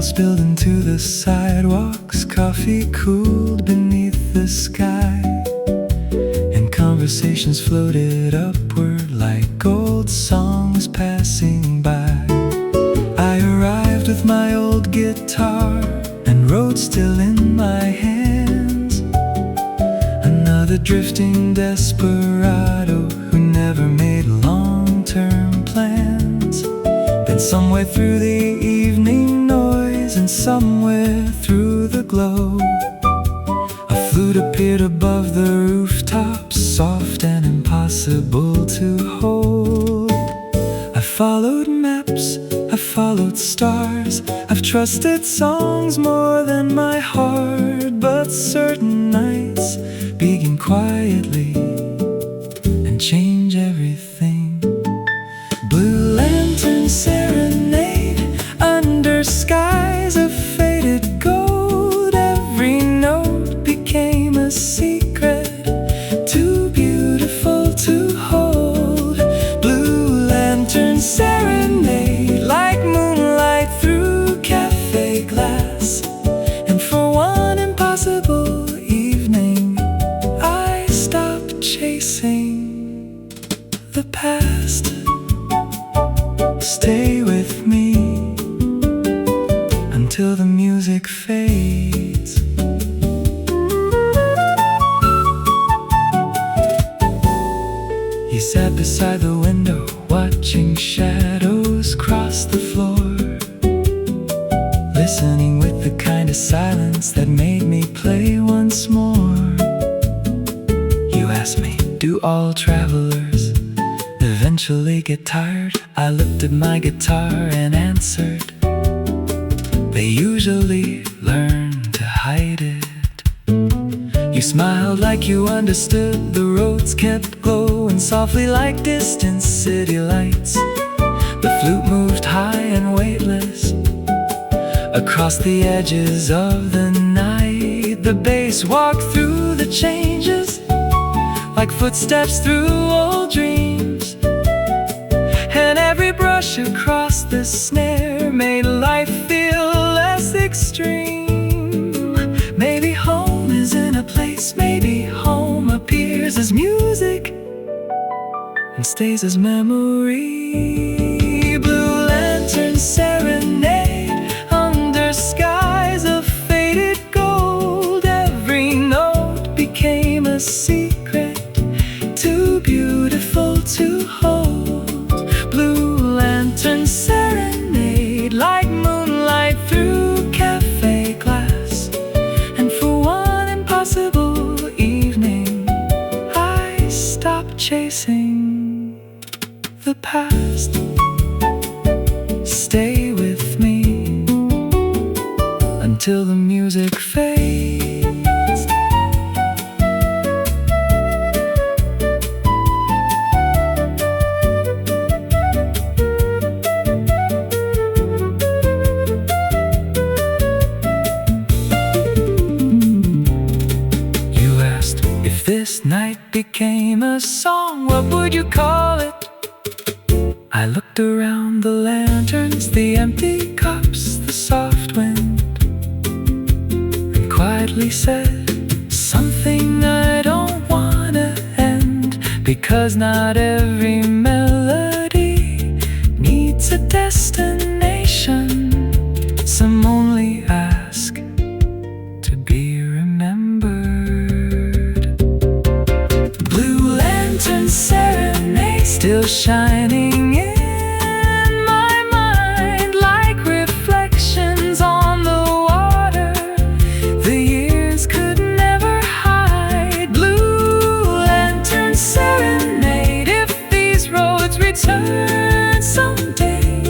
spilled into the sidewalks, coffee cooled beneath the sky, and conversations floated upward like old songs passing by. I arrived with my old guitar and wrote still in my hands, another drifting desperado who never made long-term plans. Then somewhere through the evening noise and somewhere through the glow, a flute appeared above the rooftops, soft and impossible to hold. I followed maps, I followed stars, I've trusted songs more than my heart. But certain nights begin quietly and change everything. Blue lantern serenade under skies of faded gold. Every note became a secret, too beautiful to hold. Blue lantern serenade like moonlight through café glass. And for one impossible evening, I stopped chasing the past. Stay with me until the music fades. He sat beside the window, watching shadows cross the floor, listening with the kind of silence that made me play once more. You asked me, do all travelers eventually get tired? I looked at my guitar and answered, they usually learn to hide it. You smiled like you understood. The roads kept glowing softly like distant city lights. The flute moved high and weightless across the edges of the night. The bass walked through the changes like footsteps through old dreams, and every brush across the snare made life feel less extreme. Maybe home is in a place, maybe home appears as music and stays as memory. Blue lantern serenade under skies of faded gold. Every note became a secret, too beautiful to hold. Blue lantern serenade like moonlight through café glass. And for one impossible evening, I stopped chasing the past. Stay with me until the music fades. If this night became a song, what would you call it? I looked around the lanterns, the empty cups, the soft wind, and quietly said, something I don't wanna end, because not every melody needs a destination. Some only ask to be remembered. Blue lantern serenade still shining in my mind like reflections on the water the years could never hide. Blue lantern serenade, if these roads return someday,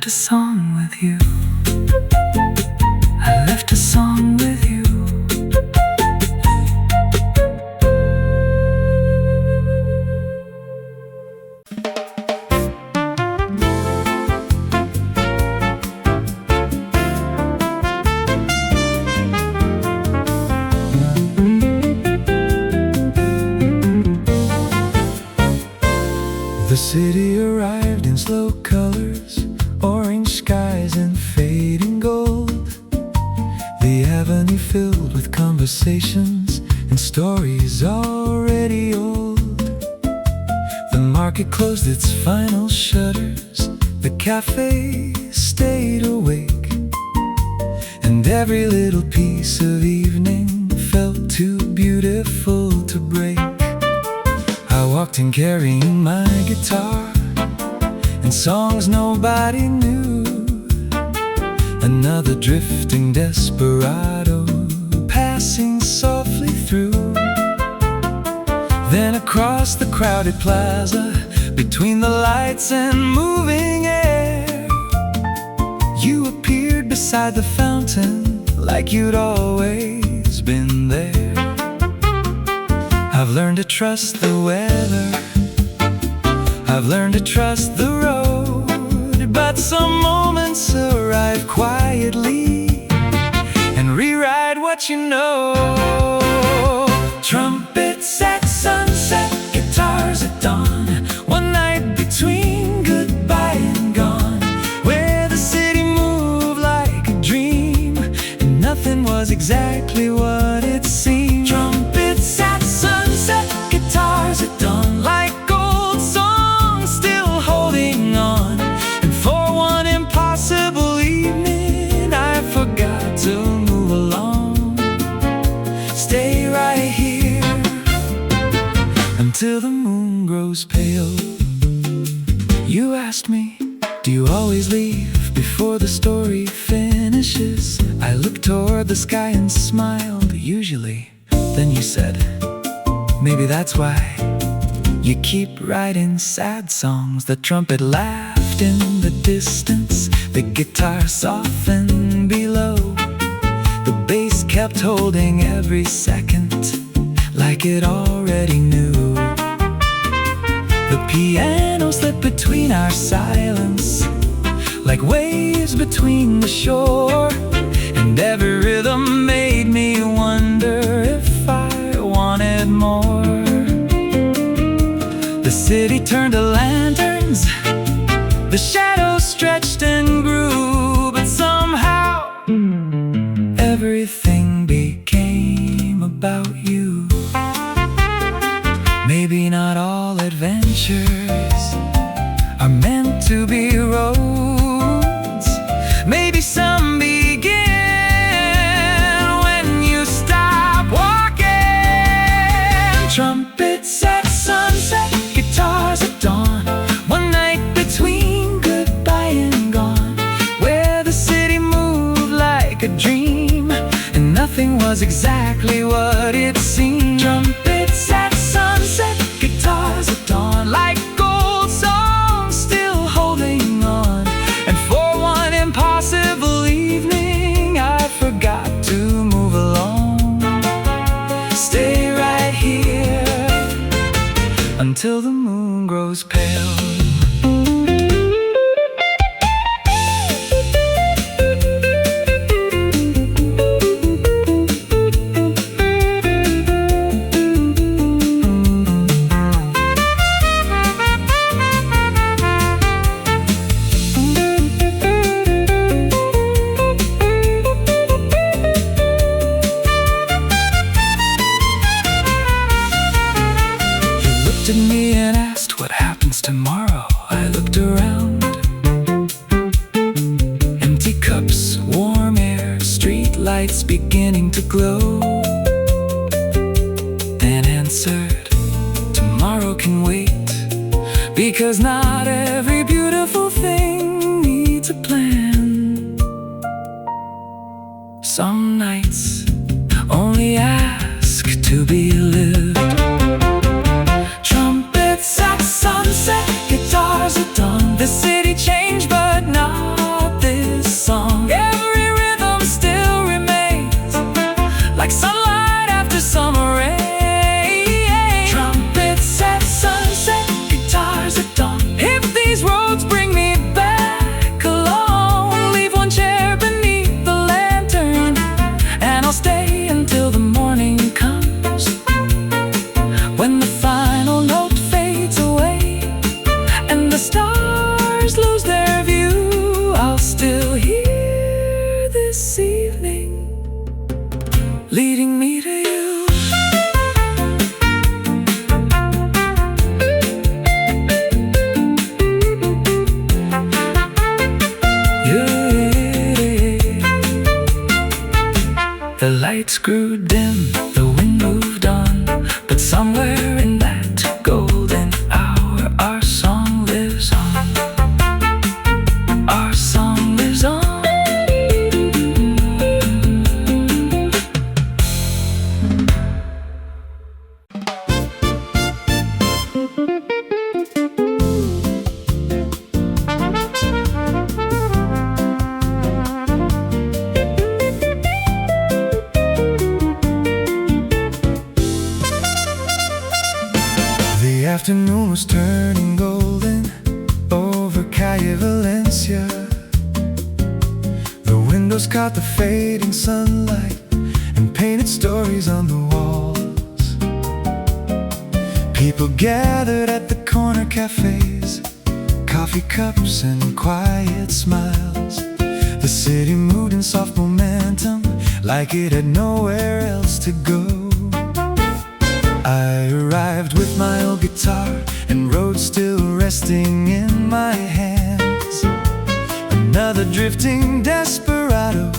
left a song with you. I left a song with you. The city arrived in slow colors, orange skies and fading gold. The avenue filled with conversations and stories already old. The market closed its final shutters, the cafe stayed awake, and every little piece of evening felt too beautiful to break. I walked in carrying my guitar and songs nobody knew. Another drifting desperado passing softly through. Then across the crowded plaza, between the lights and moving air, you appeared beside the fountain like you'd always been there. I've learned to trust the weather, I've learned to trust the road, but some moments arrive quietly and rewrite what you know. Trumpets at sunset, guitars at dawn, one night between goodbye and gone, where the city moved like a dream and nothing was exactly what it seemed. Trumpets at sunset, guitars at dawn, like old songs still holding on. And for one impossible evening, I forgot to move along. Stay right here until the moon grows pale. You asked me, do you always leave before the story finishes? I looked toward the sky and smiled, usually. Then you said, maybe that's why you keep writing sad songs. The trumpet laughed in the distance, the guitar softened below. The bass kept holding every second like it already knew. The piano slipped between our silence like waves between the shore, and every rhythm made me wonder if I wanted more. The city turned to lanterns, the shadows stretched and grew, but somehow everything became about you. Maybe not all adventures are meant to be roads. Maybe some begin when you stop walking. Trumpets at sunset, guitars at dawn, one night between goodbye and gone, where the city moved like a dream and nothing was exactly what it seemed. Trumpets at sunset, guitars at dawn, like old songs still holding on. And for one impossible evening, I forgot to move along. Stay right here until the moon grows pale. At me and asked what happens tomorrow. I looked around. Empty cups, warm air, street lights beginning to glow. Then answered, tomorrow can wait, because not every beautiful thing needs a plan. Some nights only ask to be lived. Trumpets at sunset, guitars at dawn, the city changed but not lights grew dim, the wind moved on, but somewhere in that golden hour our song lives on. Our song lives on. The afternoon was turning golden over Calle Valencia. The windows caught the fading sunlight and painted stories on the walls. People gathered at the corner cafes, coffee cups and quiet smiles. The city moved in soft momentum, like it had nowhere else to go. I arrived with my old guitar and road still resting in my hands. Another drifting desperado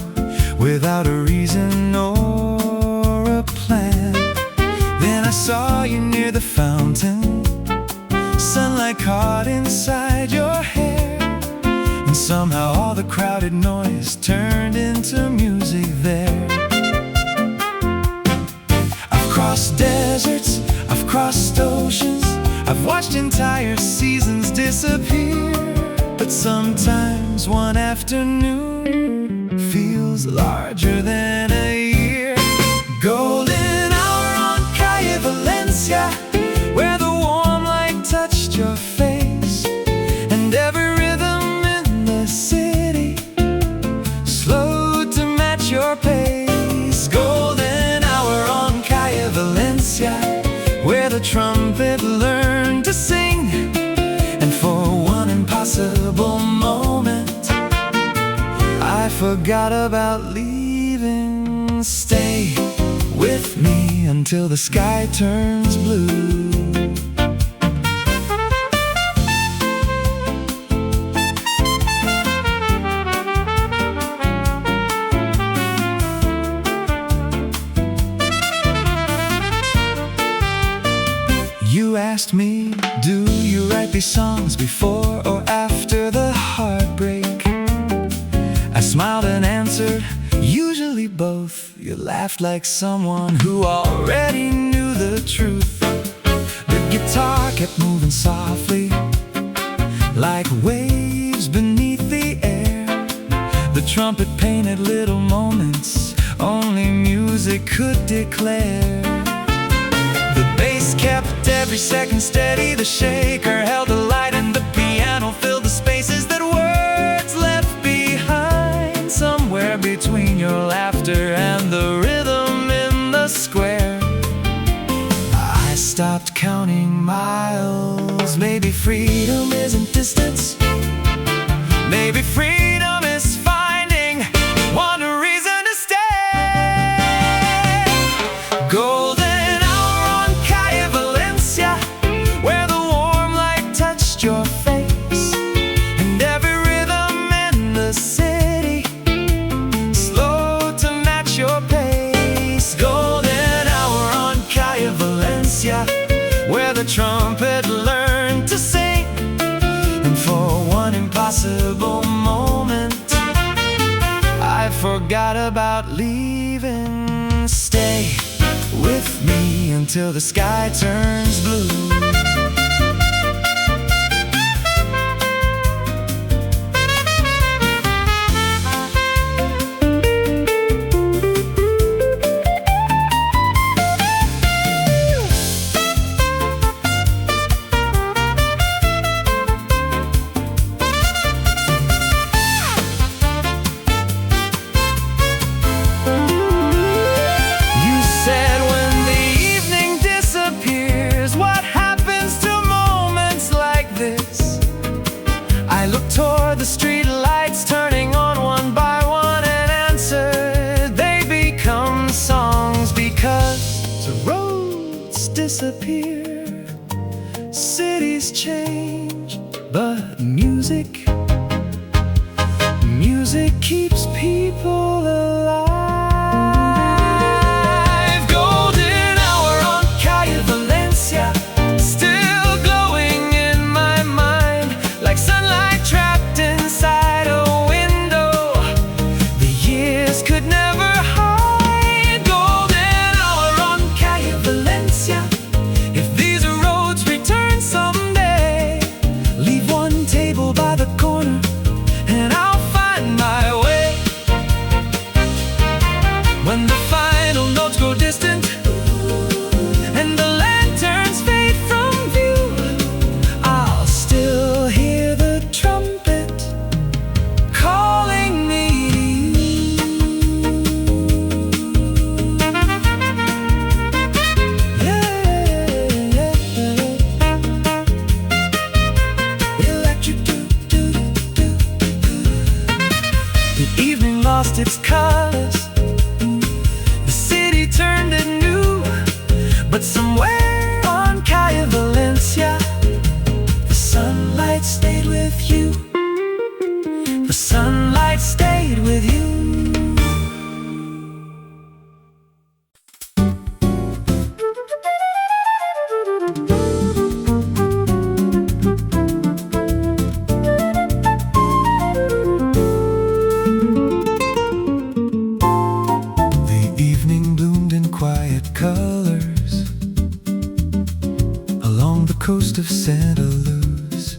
without a reason or a plan. Then I saw you near the fountain, sunlight caught inside your hair, and somehow all the crowded noise turned into music there. I've crossed deserts, I've crossed oceans, I've watched entire seasons disappear, but sometimes one afternoon feels larger than a year. Golden hour on Calle Valencia, where the warm light touched your face, and every rhythm in the city slowed to match your pace. Golden hour on Calle Valencia, where the trumpet learned to sing, and for one impossible moment I forgot about leaving. Stay with me until the sky turns blue. You asked me, do you write these songs before or after the heartbreak? I smiled and answered, usually both. You laughed like someone who already knew the truth. The guitar kept moving softly, like waves beneath the air. The trumpet painted little moments only music could declare. The bass kept every second steady, the shaker held the light, and the piano filled the spaces that words left behind. Somewhere between your laughter and the rhythm in the square, I stopped counting miles. Maybe freedom isn't distance, maybe freedom is finding one reason to stay. Golden your face, and every rhythm in the city slowed to match your pace. Golden hour on Calle Valencia, where the trumpet learned to sing, and for one impossible moment I forgot about leaving. Stay with me until the sky turns blue. I looked toward the street lights, turning on one by one, and answered, they become songs because the roads disappear, cities change, but music keeps people alive. lost its colors. The city turned anew, but somewhere on Calle Valencia, the sunlight stayed with you. The sunlight stayed with you. Coast of Santa Luz,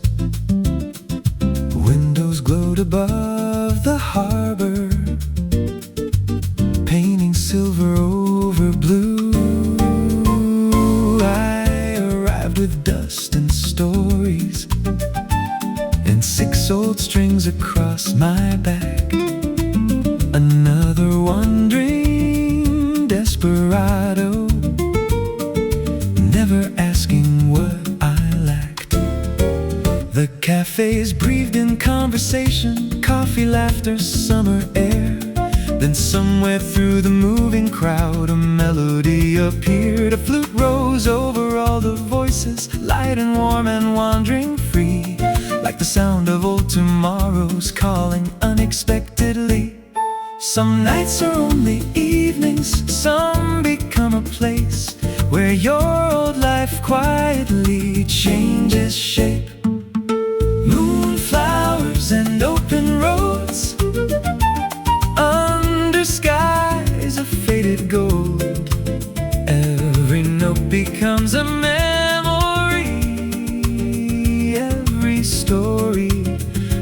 windows glowed above the harbor, painting silver over blue. I arrived with dust and stories, and 6 old strings across my back. Another wandering desperado, never asking what the cafes breathed in conversation, coffee, laughter, summer air. Then somewhere through the moving crowd, a melody appeared. A flute rose over all the voices, light and warm and wandering free, like the sound of old tomorrows calling unexpectedly. Some nights are only evenings, some become a place where your old life quietly changes shape. Moonflowers and open roads, under skies of faded gold. Every note becomes a memory, every story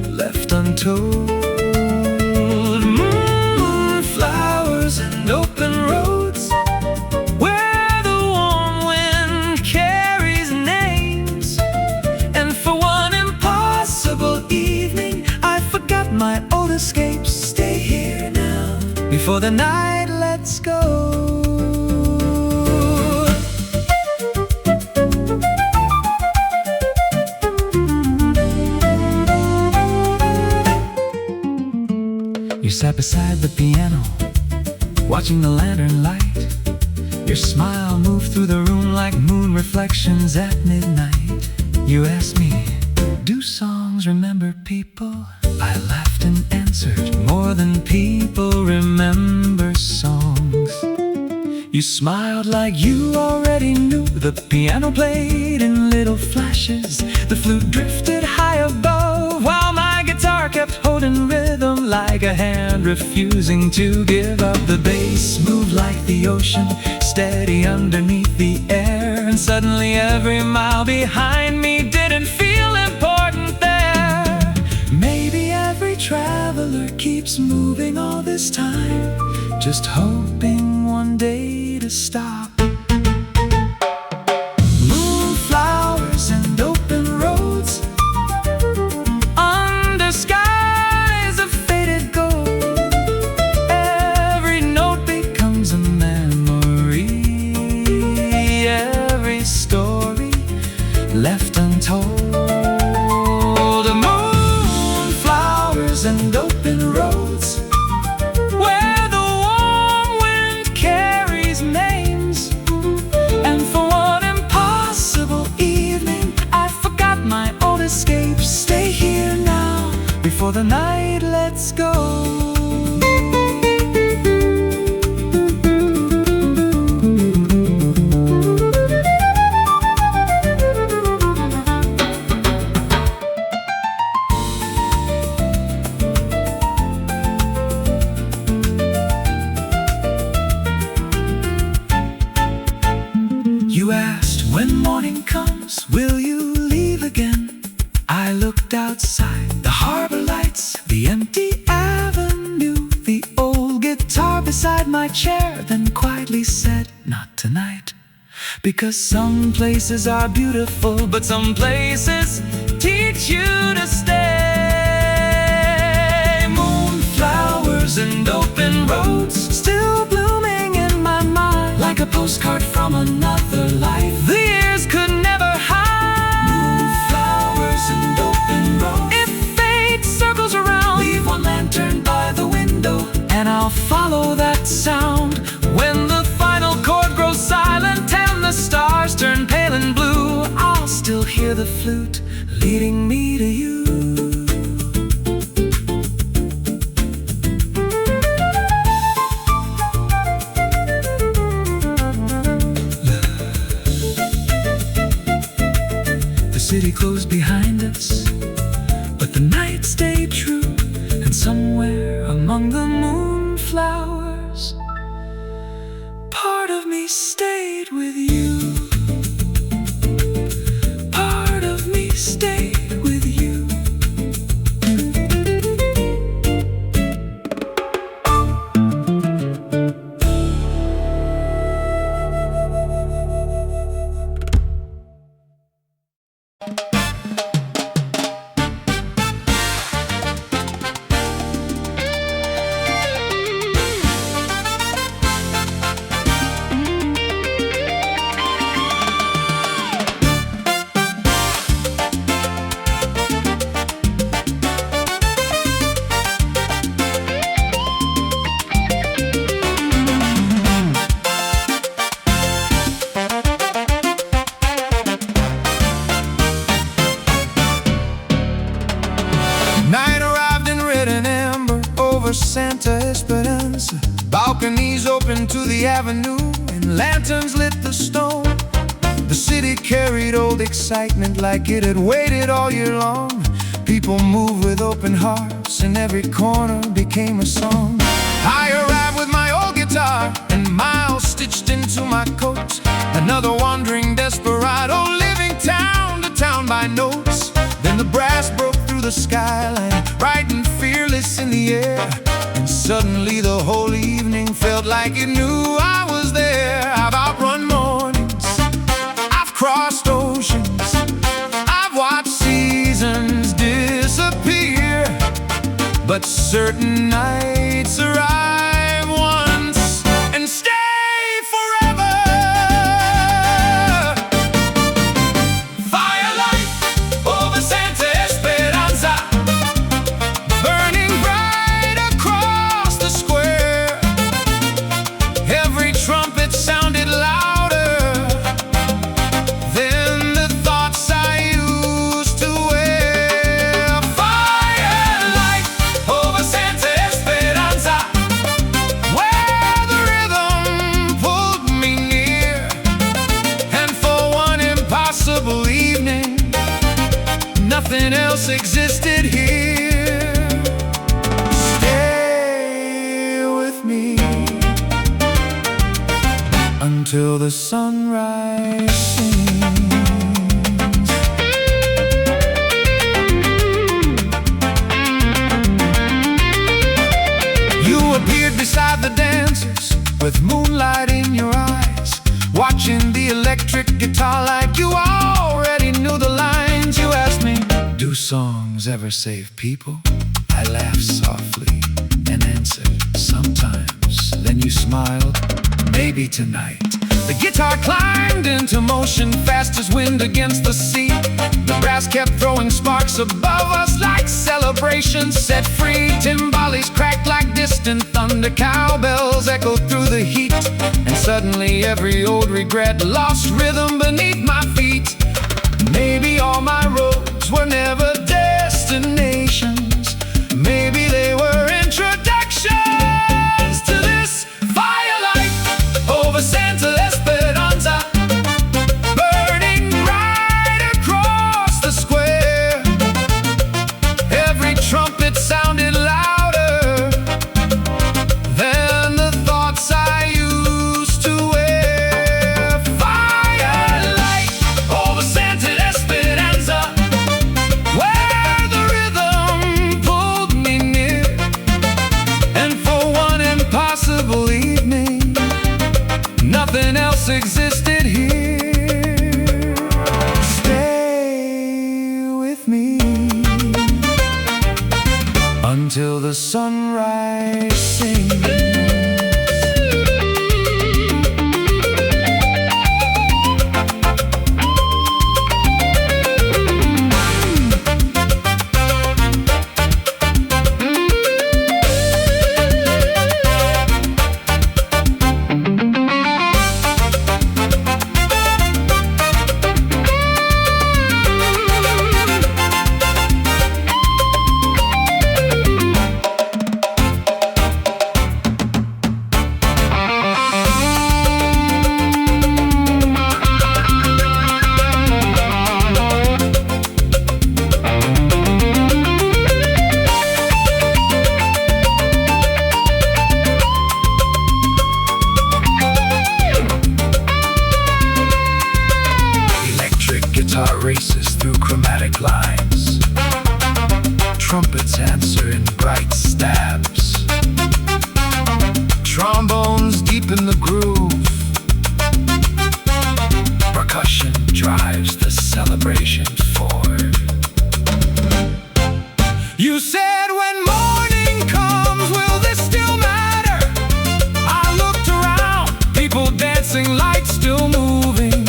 left untold. Moonflowers and open roads, where the warm wind carries names. And for one impossible evening, I forgot my old escapes. Stay here now, before the night lets go. You sat beside the piano, watching the lantern light. Your smile moved through the room like moon reflections at midnight. You asked me, do songs remember people? I laughed and answered, more than people remember songs. You smiled like you already knew. The piano played in little flashes, the flute drifted high above, while my guitar kept holding rhythm like a hand refusing to give up. The bass moved like the ocean, steady underneath the air, and suddenly every mile behind me didn't feel important there. Maybe every traveler keeps moving all this time, just hoping one day to stop. Moonflowers and open roads, under skies of faded gold. Every note becomes a memory, every story left untold. Moonflowers and open roads, where the warm wind carries names. And for one impossible evening, I forgot my old escapes. Stay here now, before the night lets go. You asked, when morning comes, will you leave again? I looked outside, the harbor lights, the empty avenue, the old guitar beside my chair, then quietly said, not tonight. Because some places are beautiful, but some places teach you to stay. Moonflowers and open roads, still blooming in my mind, like a postcard from another life the years could never hide. Moonflowers and open roads, if fate circles around, leave one lantern by the window, and know that sound when the final chord grows silent and the stars turn pale and blue. I'll still hear the flute leading me to you. The city closed behind us, but the night stayed true. And somewhere among the moonflowers, part of me stayed with you. Part of me stayed with you. Santa Esperanza, balconies open to the avenue, and lanterns lit the stone. The city carried old excitement like it had waited all year long. People moved with open hearts, and every corner became a song. I arrived with my old guitar and miles stitched into my coat. Another wandering desperado, living town to town by notes. Then the brass broke through the skyline, bright and fearless in the air. And suddenly the whole evening felt like it knew I was there. I've outrun mornings, I've crossed oceans, I've watched seasons disappear. But certain nights arrive once and stay forever. Firelight over Santa Esperanza, burning bright across the square. Every trumpet sounded louder than the thoughts I used to wear. Firelight over Santa Esperanza, where the rhythm pulled me near. And for one impossible evening, nothing else existed here. Stay with me until the sunrise sings. You appeared beside the dancers with moonlight in your eyes, watching the electric guitar like you already knew the lines. You asked me, do songs ever save people? I laughed softly and answered, sometimes. Then you smiled, maybe tonight. The guitar climbed into motion, fast as wind against the sea. The brass kept throwing sparks above us like celebrations set free. Timbales cracked like distant thunder, cowbells echoed through the heat. And suddenly every old regret lost rhythm beneath my feet. Maybe all my roads were never destinations. Maybe they were introductions to this firelight over Santa Esperanza, burning right across the square. Every trumpet sounded louder than the thoughts I used to wear. Firelight over Santa Esperanza, where the rhythm pulled me near. And for one impossible evening, nothing else existed here. Stay with me until the sunrise sings. trumpets answer in bright stabs. Trombones deepen the groove. Percussion drives the celebration forward. You said when morning comes, will this still matter? I looked around, people dancing, lights still moving,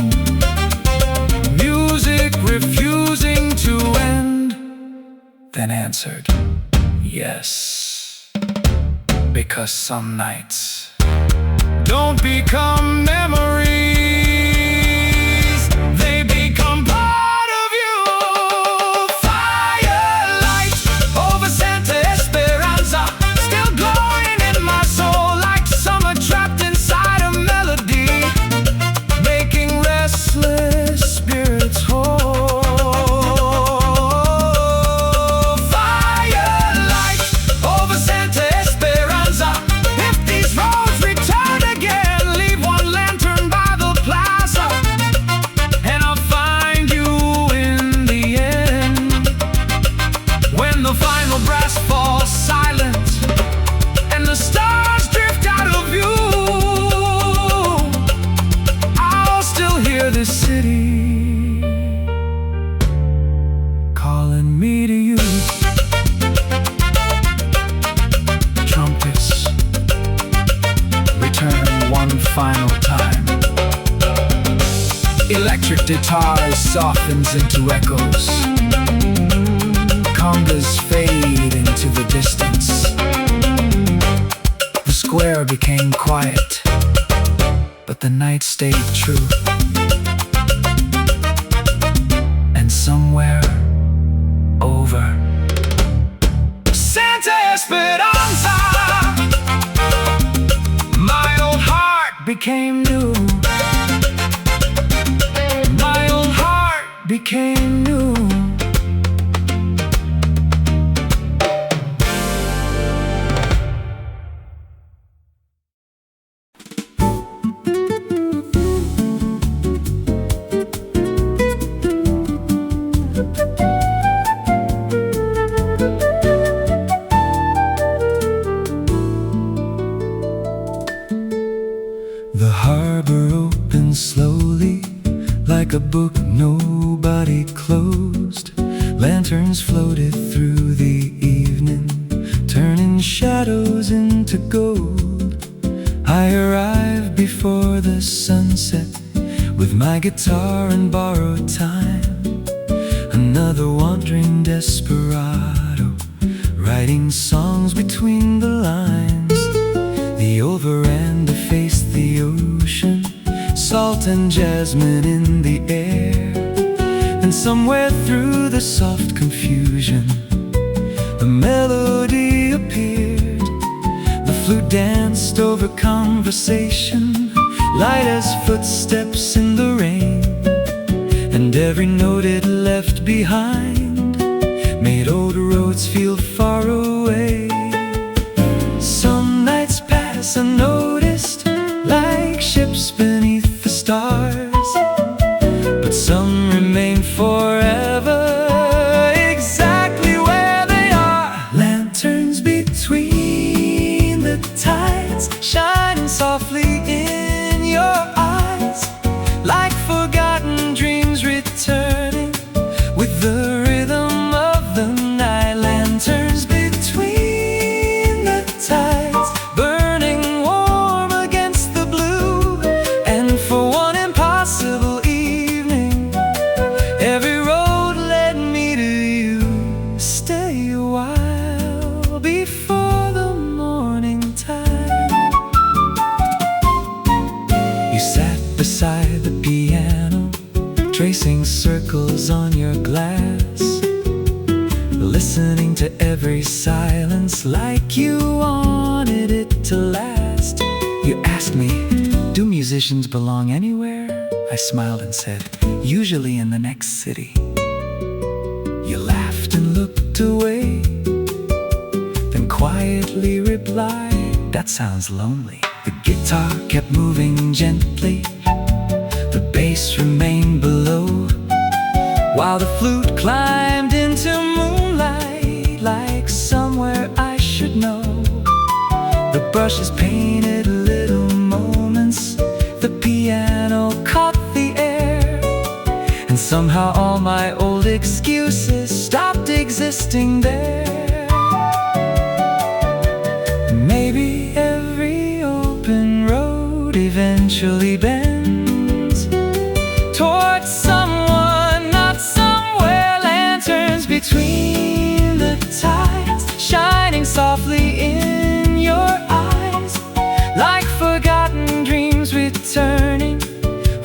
music refusing to end. Then answered, yes, because some nights don't become memories. They become part of you. Firelight over Santa Esperanza, still glowing in my soul like summer trapped inside a melody, making restless spirits whole. Firelight over Santa Esperanza. If these roads return again, leave one lantern by the plaza, and I'll find you in the end. When the final brass falls silent and the stars drift out of view, I'll still hear this city calling me to you. Trumpets return one final time. Electric guitars softens into echoes. Congas fade into the distance. The square became quiet, but the night stayed true. And somewhere over Santa Esperanza, my old heart became new. My old heart became new. The harbor opened slowly, like a book nobody closed. Lanterns floated through the evening, turning shadows into gold. I arrived before the sunset with my guitar and borrowed time. Another wandering desperado, writing songs between the lines. The old veranda faced the ocean, salt and jasmine in the air. And somewhere through the soft confusion, a melody appeared. The flute danced over conversation, light as footsteps in the rain. And every note it left behind made old roads feel far away. Some nights pass unnoticed, like ships beneath the stars, but some remain forever, exactly where they are. Lanterns between the tides, shining softly in your eyes, like forgotten dreams returning with the rhythm of the night. Lanterns between the tides, burning warm against the blue. And for one impossible evening, every road led me to you. Stay a while before the morning time. You sat beside the piano, tracing circles on your glass, listening to every silence like you wanted it to last. You asked me, do musicians belong anywhere? I smiled and said, usually in the next city. You laughed and looked away, then quietly replied, that sounds lonely. The guitar kept moving gently, the bass remained below, while the flute climbed into moonlight like paintbrushes painted little moments. The piano caught the air, and somehow all my old excuses stopped existing there. Maybe every open road eventually bends towards someone, not somewhere. Lanterns between the tides, shining softly in your eyes, like forgotten dreams returning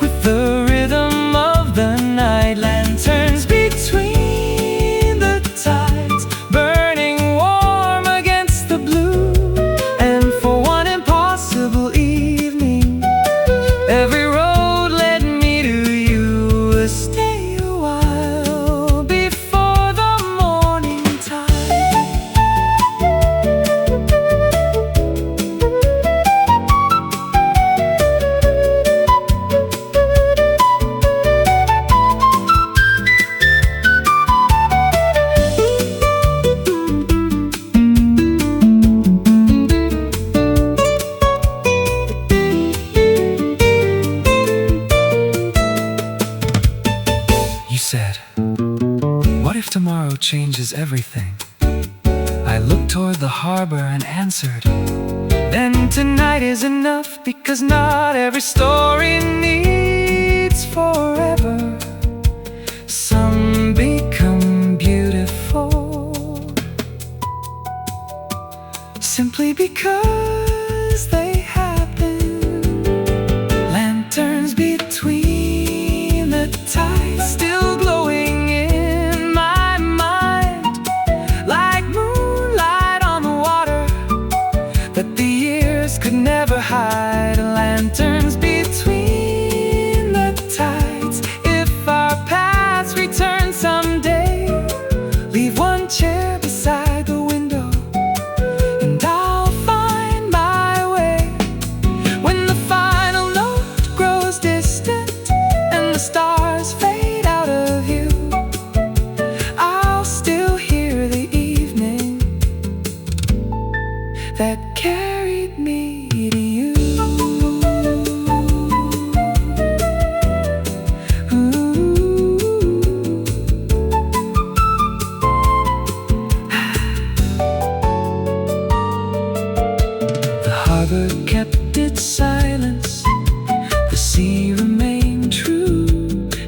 with the rhythm of the night. Lanterns between the tides, burning warm against the blue. And for one impossible evening, every road led me to you. Stay a while before the morning tide. You said, what if tomorrow changes everything? I looked toward the harbor and answered, then tonight is enough, because not every story needs forever. Some become beautiful simply because they happen. Lanterns between the tides, still glowing in my mind, like moonlight on the water that the years could never hide. Lanterns between the tides, if our paths return someday, leave one chair beside the window, and I'll find my way. When the final note grows distant and the stars fade out of view, I'll still hear the evening that carried me to you. The harbor kept its silence, the sea remained true,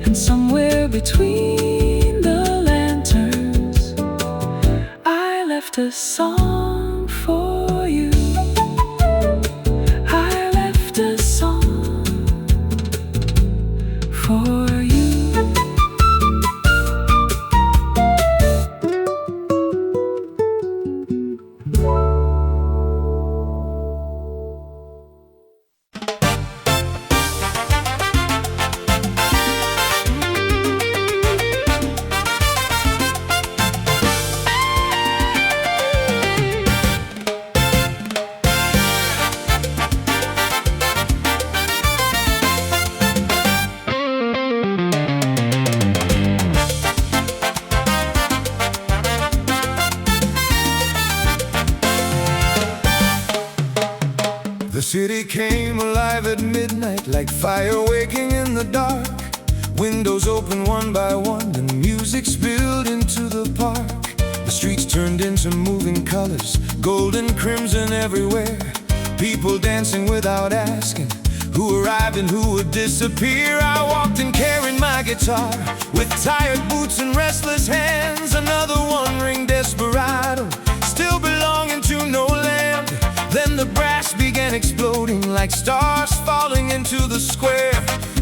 and somewhere between the lanterns, I left a song for you. I left a song for you. The city came alive at midnight, like fire waking in the dark. Windows opened one by one, and music spilled into the park. The streets turned into moving colors, gold and crimson everywhere. People dancing without asking who arrived and who would disappear. I walked in carrying my guitar, with tired boots and restless hands. Another one-ring desperado, still belonging to no land. Then the brass began exploding like stars falling into the square,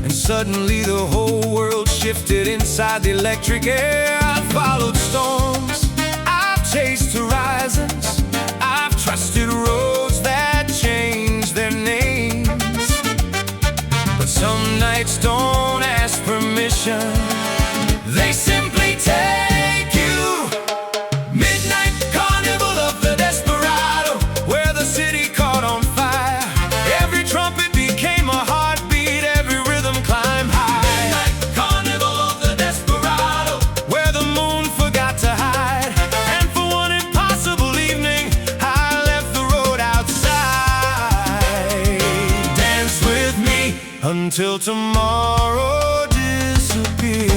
and suddenly the whole world shifted inside the electric air. I've followed storms, I've chased horizons, I've trusted roads that changed their names. But some nights don't ask permission, they simply take you. Midnight carnival of the desperado, where the city caught on fire. Every trumpet became a heartbeat, every rhythm climbed high. Midnight carnival of the desperado, where the moon forgot to hide. And for one impossible evening, until tomorrow disappears.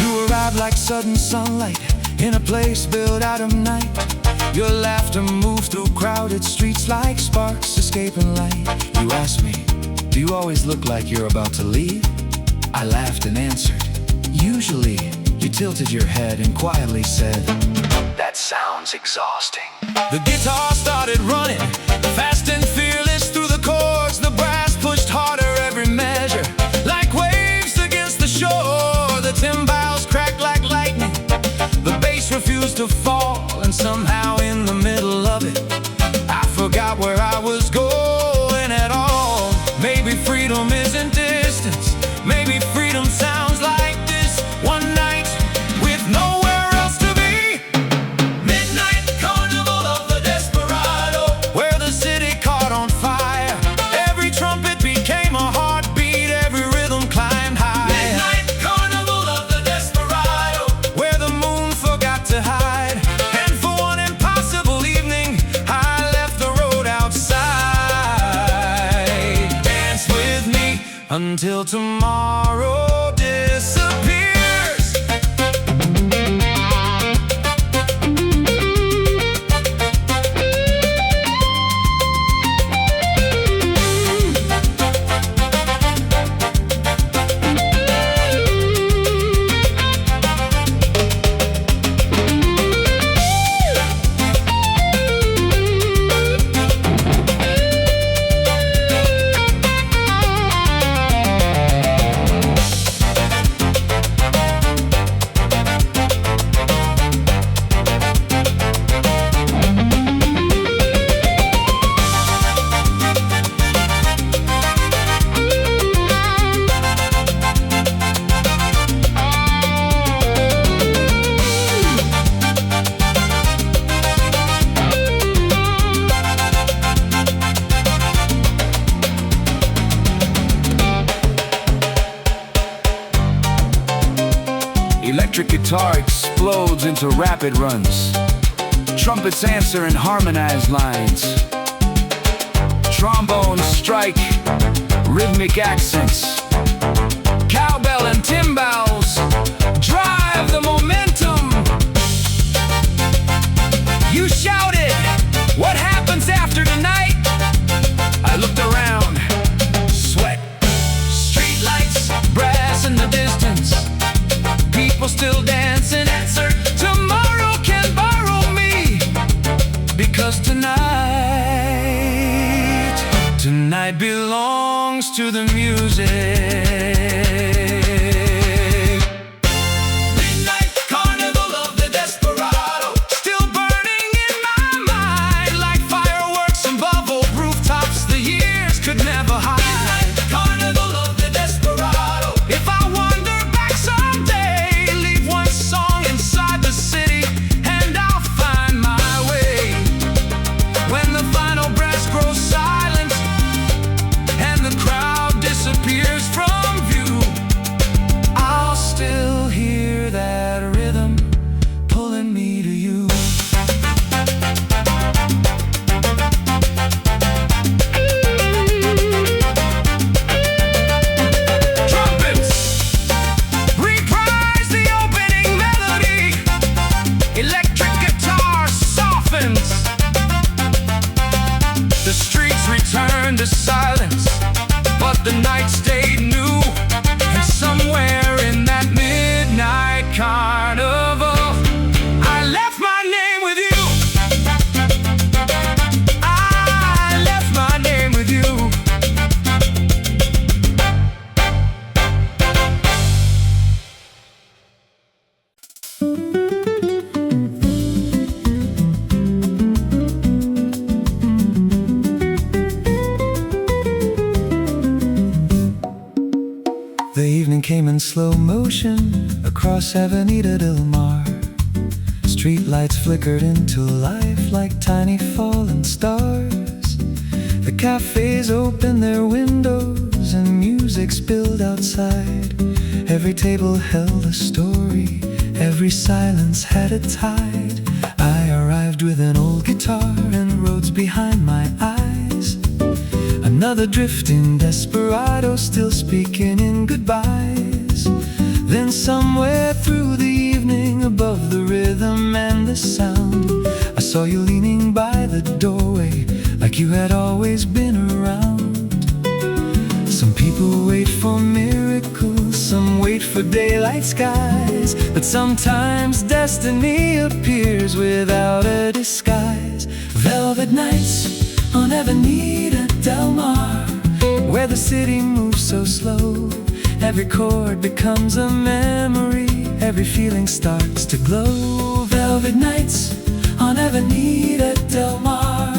You arrive like sudden sunlight in a place built out of night. Your laughter moves through crowded streets like sparks escaping light. You ask me, do you always look like you're about to leave? I laughed and answered, usually. You tilted your head and quietly said, that sounds exhausting. The guitar started running, fast and fearless through the chords. The brass pushed harder every measure, like waves against the shore. The timbales cracked like lightning, the bass refused to fall. And somehow in the middle of it, I forgot where I was going at all. Maybe freedom isn't distance, maybe freedom sounds like this. One night with nowhere else to be, midnight carnival of the desperado, where the city caught on fire. Every trumpet became a heartbeat, every rhythm climbed high. Midnight carnival of the desperado, where the moon forgot to hide. And for one impossible evening, I left the road outside. Dance with me until tomorrow disappears. Electric guitar explodes into rapid runs. Trumpets answer in harmonized lines. Trombones strike rhythmic accents. Cowbell and timbales drive the momentum. You shouted, what happens after tonight? I looked around, sweat, streetlights, brass in the distance. People still dancing, answer, tomorrow can borrow me. Because tonight belongs to the music. Midnight carnival of the desperado, still burning in my mind like fireworks above old rooftops the years could never hide. Midnight carnival of the desperado, if I wander back someday, leave one song inside the city and I'll find my way. When the final brass grows silent and the crowd disappears from view, I'll still hear that rhythm pulling me to you. Trumpets reprise the opening melody. Electric guitar softens. The streets return to silence, but the night stayed new. And somewhere in that midnight carnival, I left my name with you. I left my name with you. The evening came in slow motion across Avenida del Mar. Streetlights flickered into life like tiny fallen stars. The cafes opened their windows and music spilled outside. Every table held a story every silence had a tide. I arrived with an old guitar and roads behind my eyes. Another drifting desperado, still speaking in goodbyes. Then somewhere through the evening, above the rhythm and the sound, I saw you leaning by the doorway, like you had always been around. Some people wait for miracles, some wait for daylight skies, but sometimes destiny appears without a disguise. Velvet nights on Avenida Del Mar, where the city moves so slow. Every chord becomes a memory, every feeling starts to glow. Velvet nights on Avenida Del Mar,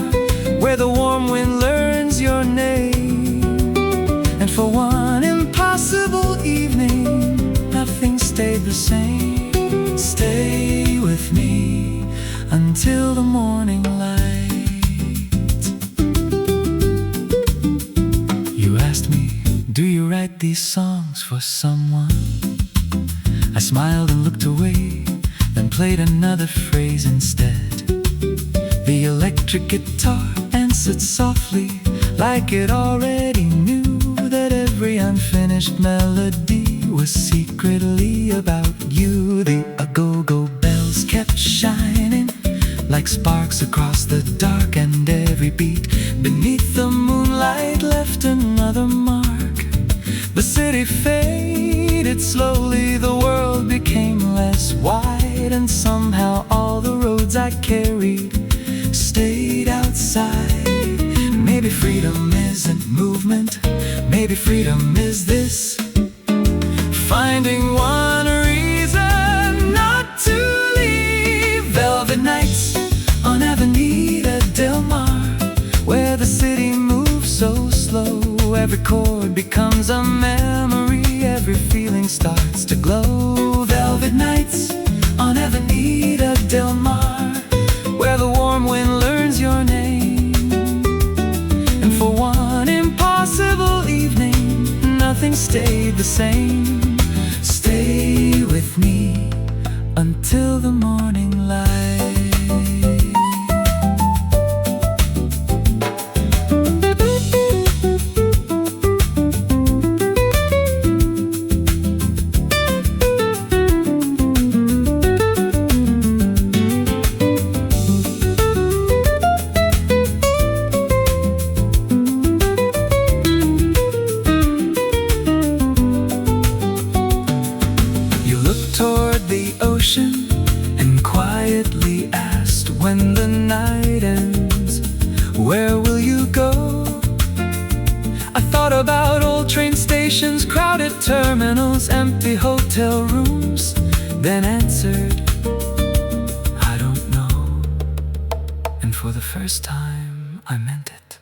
where the warm wind learns your name. And for one impossible evening, nothing stayed the same. Stay with me until the morning light. You asked me, do you write these songs for someone? I smiled and looked away, then played another phrase instead. The electric guitar answered softly, like it already knew that every unfinished melody was secretly about you. The go-go bells kept shining like sparks across the dark, and every beat beneath the moonlight left another mark. The city faded slowly, the world became less wide, and somehow all the roads I carried stayed outside. Maybe freedom isn't movement, maybe freedom is this: finding one reason not to leave. Velvet nights on Avenida Del Mar, where the city moves so slow. Every chord becomes a memory, every feeling starts to glow. Velvet nights on Avenida Del Mar, where the warm wind learns your name. And for one impossible evening, nothing stayed the same. Stay with me until the morning light. And quietly asked, when the night ends, where will you go? I thought about old train stations, crowded terminals, empty hotel rooms, then answered, I don't know. And for the first time I meant it.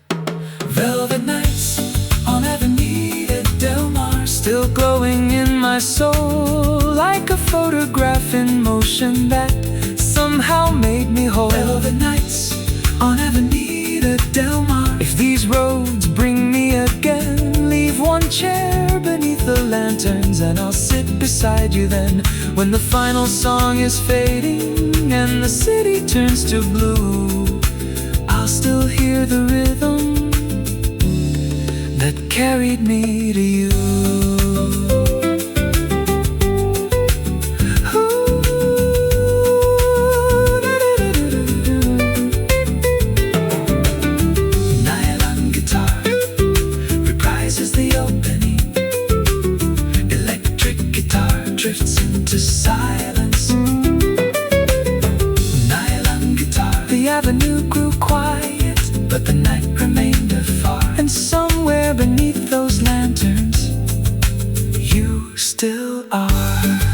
Velvet nights on Avenida Del Mar, still glowing in my soul, like a photograph in motion that somehow made me whole. Velvet nights on Avenida Del Mar. If these roads bring me again, leave one chair beneath the lanterns, and I'll sit beside you then. When the final song is fading and the city turns to blue, I'll still hear the rhythm that carried me to you. Drifts into silence. Nylon guitar. The avenue grew quiet, but the night remained afar. And somewhere beneath those lanterns, you still are.